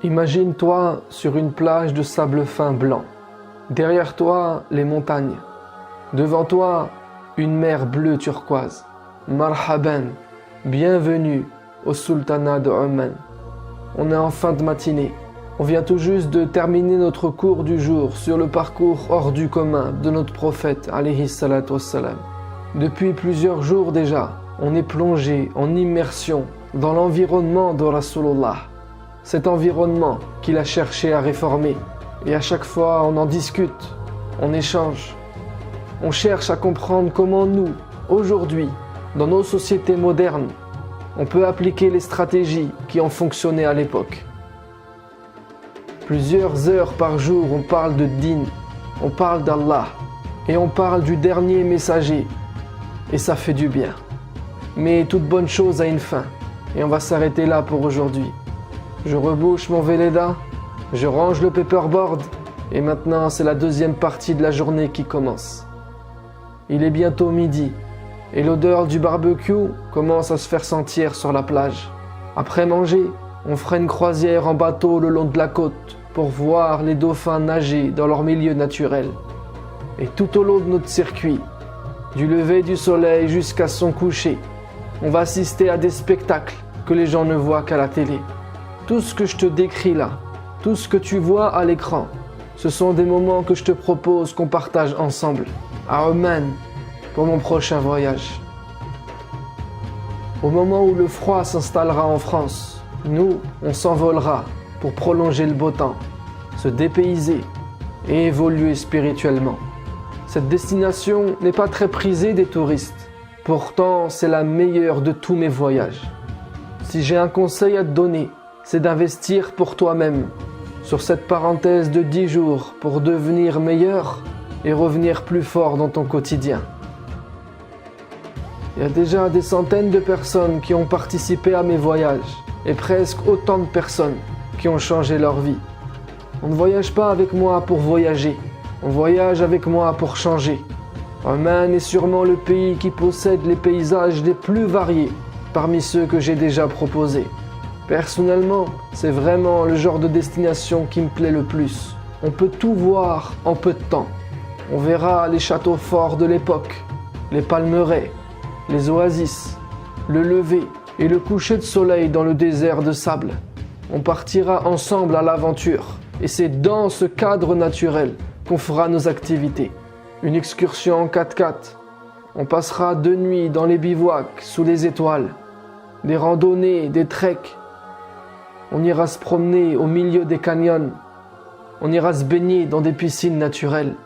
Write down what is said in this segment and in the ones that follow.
Imagine-toi sur une plage de sable fin blanc. Derrière toi, les montagnes. Devant toi, une mer bleue turquoise. Marhaban, bienvenue au sultanat de Oman. On est en fin de matinée. On vient tout juste de terminer notre cours du jour sur le parcours hors du commun de notre prophète alayhi salatu wassalam. Depuis plusieurs jours déjà, on est plongé en immersion dans l'environnement de Rasulullah. Cet environnement qu'il a cherché à réformer. Et à chaque fois, on en discute, on échange. On cherche à comprendre comment nous, aujourd'hui, dans nos sociétés modernes, on peut appliquer les stratégies qui ont fonctionné à l'époque. Plusieurs heures par jour, on parle de din, on parle d'Allah et on parle du dernier messager. Et ça fait du bien. Mais toute bonne chose a une fin. Et on va s'arrêter là pour aujourd'hui. Je rebouche mon Velleda, je range le paperboard et maintenant c'est la deuxième partie de la journée qui commence. Il est bientôt midi et l'odeur du barbecue commence à se faire sentir sur la plage. Après manger, on fera une croisière en bateau le long de la côte pour voir les dauphins nager dans leur milieu naturel. Et tout au long de notre circuit, du lever du soleil jusqu'à son coucher, on va assister à des spectacles que les gens ne voient qu'à la télé. Tout ce que je te décris là, tout ce que tu vois à l'écran, ce sont des moments que je te propose qu'on partage ensemble, à Oman, pour mon prochain voyage. Au moment où le froid s'installera en France, nous, on s'envolera pour prolonger le beau temps, se dépayser et évoluer spirituellement. Cette destination n'est pas très prisée des touristes, pourtant c'est la meilleure de tous mes voyages. Si j'ai un conseil à te donner, c'est d'investir pour toi-même sur cette parenthèse de 10 jours pour devenir meilleur et revenir plus fort dans ton quotidien. Il y a déjà des centaines de personnes qui ont participé à mes voyages et presque autant de personnes qui ont changé leur vie. On ne voyage pas avec moi pour voyager, on voyage avec moi pour changer. Oman est sûrement le pays qui possède les paysages les plus variés parmi ceux que j'ai déjà proposés. Personnellement, c'est vraiment le genre de destination qui me plaît le plus. On peut tout voir en peu de temps. On verra les châteaux forts de l'époque, les palmeraies, les oasis, le lever et le coucher de soleil dans le désert de sable. On partira ensemble à l'aventure et c'est dans ce cadre naturel qu'on fera nos activités. Une excursion en 4x4. On passera 2 nuits dans les bivouacs sous les étoiles. Des randonnées, des treks. On ira se promener au milieu des canyons. On ira se baigner dans des piscines naturelles.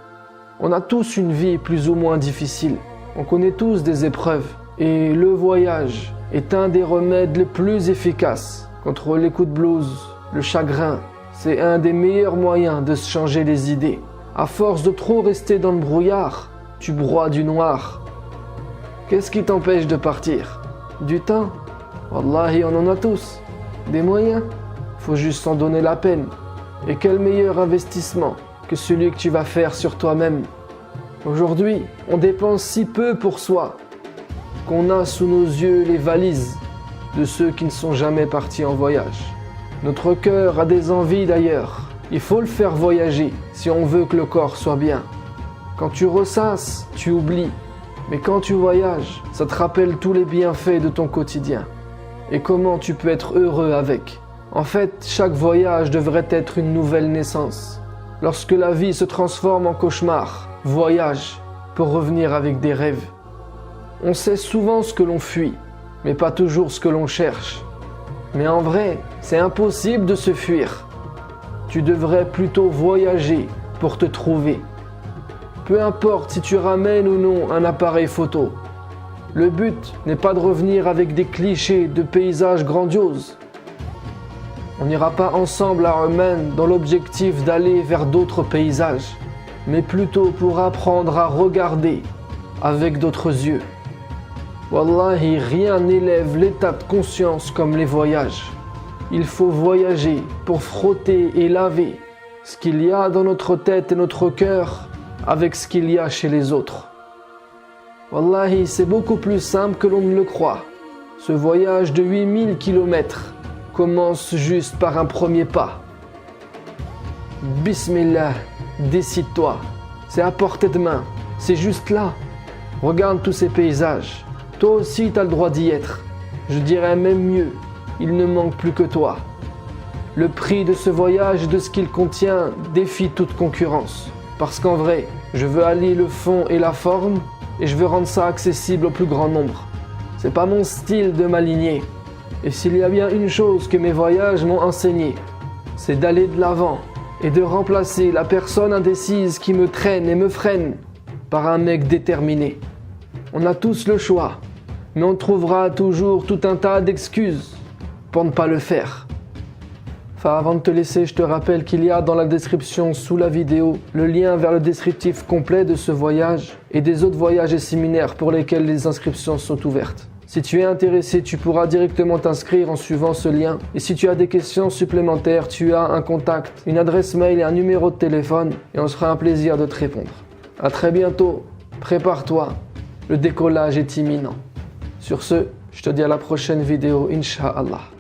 On a tous une vie plus ou moins difficile. On connaît tous des épreuves. Et le voyage est un des remèdes les plus efficaces contre les coups de blues, le chagrin. C'est un des meilleurs moyens de se changer les idées. À force de trop rester dans le brouillard, tu broies du noir. Qu'est-ce qui t'empêche de partir? Du temps? Wallahi, on en a tous. Des moyens? Faut juste s'en donner la peine. Et quel meilleur investissement que celui que tu vas faire sur toi-même. Aujourd'hui, on dépense si peu pour soi qu'on a sous nos yeux les valises de ceux qui ne sont jamais partis en voyage. Notre cœur a des envies d'ailleurs. Il faut le faire voyager si on veut que le corps soit bien. Quand tu ressasses, tu oublies. Mais quand tu voyages, ça te rappelle tous les bienfaits de ton quotidien. Et comment tu peux être heureux avec. En fait, chaque voyage devrait être une nouvelle naissance. Lorsque la vie se transforme en cauchemar, voyage pour revenir avec des rêves. On sait souvent ce que l'on fuit, mais pas toujours ce que l'on cherche. Mais en vrai, c'est impossible de se fuir. Tu devrais plutôt voyager pour te trouver. Peu importe si tu ramènes ou non un appareil photo. Le but n'est pas de revenir avec des clichés de paysages grandioses. On n'ira pas ensemble à Oman dans l'objectif d'aller vers d'autres paysages, mais plutôt pour apprendre à regarder avec d'autres yeux. Wallahi, rien n'élève l'état de conscience comme les voyages. Il faut voyager pour frotter et laver ce qu'il y a dans notre tête et notre cœur avec ce qu'il y a chez les autres. Wallahi, c'est beaucoup plus simple que l'on ne le croit. Ce voyage de 8000 km commence juste par un premier pas. Bismillah, décide-toi. C'est à portée de main. C'est juste là. Regarde tous ces paysages. Toi aussi, tu as le droit d'y être. Je dirais même mieux, il ne manque plus que toi. Le prix de ce voyage et de ce qu'il contient défie toute concurrence. Parce qu'en vrai, je veux allier le fond et la forme et je veux rendre ça accessible au plus grand nombre. C'est pas mon style de m'aligner. Et s'il y a bien une chose que mes voyages m'ont enseigné, c'est d'aller de l'avant et de remplacer la personne indécise qui me traîne et me freine par un mec déterminé. On a tous le choix, mais on trouvera toujours tout un tas d'excuses pour ne pas le faire. Enfin, avant de te laisser, je te rappelle qu'il y a dans la description sous la vidéo le lien vers le descriptif complet de ce voyage et des autres voyages et séminaires pour lesquels les inscriptions sont ouvertes. Si tu es intéressé, tu pourras directement t'inscrire en suivant ce lien. Et si tu as des questions supplémentaires, tu as un contact, une adresse mail et un numéro de téléphone et on se fera un plaisir de te répondre. À très bientôt, prépare-toi, le décollage est imminent. Sur ce, je te dis à la prochaine vidéo, Inch'Allah.